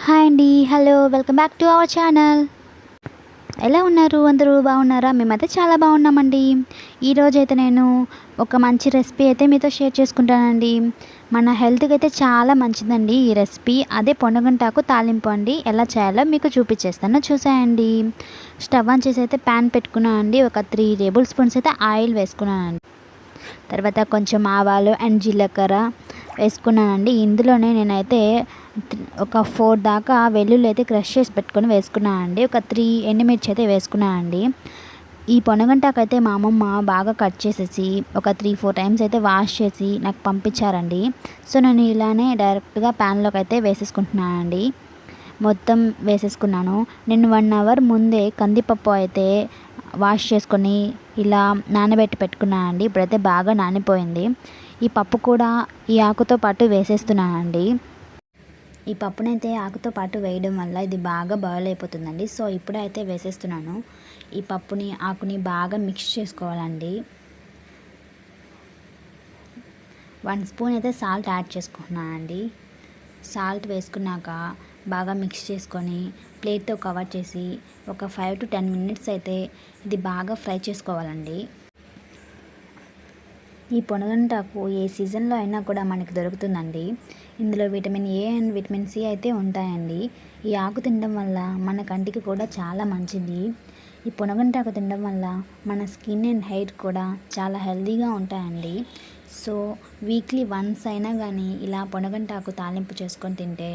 Hi అండి. Hello. Welcome back to our channel. ఎలా ఉన్నారు? అందరూ బాగున్నారా? మేమైతే చాలా బాగున్నామండి. ఈరోజైతే నేను ఒక మంచి రెసిపీ అయితే మీతో షేర్ చేసుకుంటానండి. మన హెల్త్‌కి అయితే చాలా మంచిదండి ఈ రెసిపీ. అదే పొనగంటాకు తాలింపు అండి. ఎలా చేయాలో మీకు చూపించేస్తాను చూసేయండి. స్టవ్ ఆన్ చేసి అయితే ప్యాన్ పెట్టుకున్నానండి. ఒక 3 టేబుల్ స్పూన్స్ అయితే ఆయిల్ వేసుకున్నానండి. తర్వాత కొంచెం ఆవాలు అండ్ జీలకర్ర వేసుకున్నానండి. ఇందులోనే నేనైతే ఒక 4 దాకా వెల్లుల్లి అయితే క్రష్ చేసి పెట్టుకొని వేసుకున్నానండి. ఒక 3 ఎండుమిర్చి అయితే వేసుకున్నానండి. ఈ పొనగంటాకు అయితే మా అమ్మమ్మ బాగా కట్ చేసేసి ఒక 3, 4 టైమ్స్ అయితే వాష్ చేసి నాకు పంపించారండి. సో నేను ఇలానే డైరెక్ట్గా ప్యాన్లోకి అయితే వేసేసుకుంటున్నానండి. మొత్తం వేసేసుకున్నాను. నేను 1 అవర్ ముందే కందిపప్పు అయితే వాష్ చేసుకొని ఇలా నానబెట్టి పెట్టుకున్నానండి. ఇప్పుడైతే బాగా నానిపోయింది. ఈ పప్పు కూడా ఈ ఆకుతో పాటు వేసేస్తున్నానండి. ఈ పప్పునైతే ఆకుతో పాటు వేయడం వల్ల ఇది బాగా బాయిల్ అయిపోతుందండి. సో ఇప్పుడే అయితే వేసేస్తున్నాను. ఈ పప్పుని ఆకుని బాగా మిక్స్ చేసుకోవాలండి. 1 స్పూన్ అయితే సాల్ట్ యాడ్ చేసుకుంటున్నానండి. సాల్ట్ వేసుకున్నాక బాగా మిక్స్ చేసుకొని ప్లేట్తో కవర్ చేసి ఒక 5 to 10 మినిట్స్ అయితే ఇది బాగా ఫ్రై చేసుకోవాలండి. ఈ పొనగంటాకు ఏ సీజన్లో అయినా కూడా మనకి దొరుకుతుందండి. ఇందులో vitamin A and vitamin C అయితే ఉంటాయండి. ఈ ఆకు తినడం వల్ల మన కంటికి కూడా చాలా మంచిది. ఈ పొనగంటాకు తినడం వల్ల మన స్కిన్ అండ్ హెయిర్ కూడా చాలా హెల్తీగా ఉంటాయండి. సో వీక్లీ వన్స్ అయినా కానీ ఇలా పొనగంటాకు తాలింపు చేసుకొని తింటే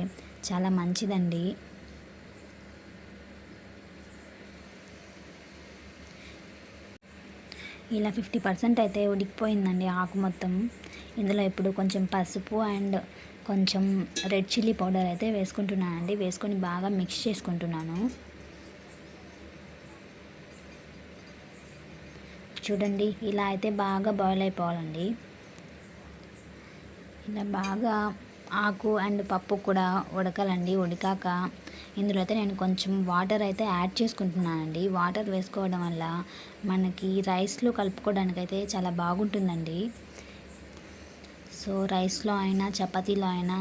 చాలా మంచిదండి. ఇలా 50% అయితే ఉడికిపోయిందండి ఆకు మొత్తం. ఇందులో ఇప్పుడు కొంచెం పసుపు అండ్ కొంచెం రెడ్ చిల్లీ పౌడర్ అయితే వేసుకుంటున్నానండి. వేసుకొని బాగా మిక్స్ చేసుకుంటున్నాను. చూడండి ఇలా అయితే బాగా బాయిల్ అయిపోవాలండి. ఇలా బాగా ఆకు అండ్ పప్పు కూడా ఉడకాలండి. ఉడికాక ఇందులో అయితే నేను కొంచెం వాటర్ అయితే యాడ్ చేసుకుంటున్నానండి. వాటర్ వేసుకోవడం వల్ల మనకి రైస్లో కలుపుకోవడానికి అయితే చాలా బాగుంటుందండి. సో రైస్లో అయినా చపాతీలో అయినా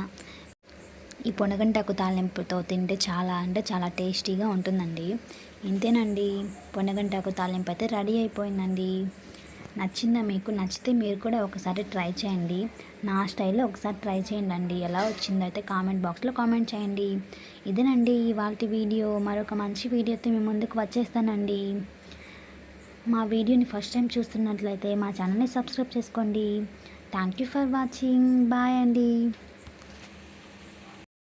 ఈ పొనగంటాకు తాలింపుతో తింటే చాలా అంటే చాలా టేస్టీగా ఉంటుందండి. ఇంతేనండి, పొనగంటాకు తాలింపు అయితే రెడీ అయిపోయిందండి. నచ్చిందా మీకు? నచ్చితే మీరు కూడా ఒకసారి ట్రై చేయండి. నా స్టైల్లో ఒకసారి ట్రై చేయండి. ఎలా వచ్చిందో అయితే కామెంట్ బాక్స్లో కామెంట్ చేయండి. ఇదేనండి ఇవాల్టి వీడియో. మరొక మంచి వీడియోతో మీ ముందుకు వచ్చేస్తానండి. మా వీడియోని ఫస్ట్ టైం చూస్తున్నట్లయితే మా ఛానల్ని సబ్స్క్రైబ్ చేసుకోండి. Thank you for watching. Bye అండి.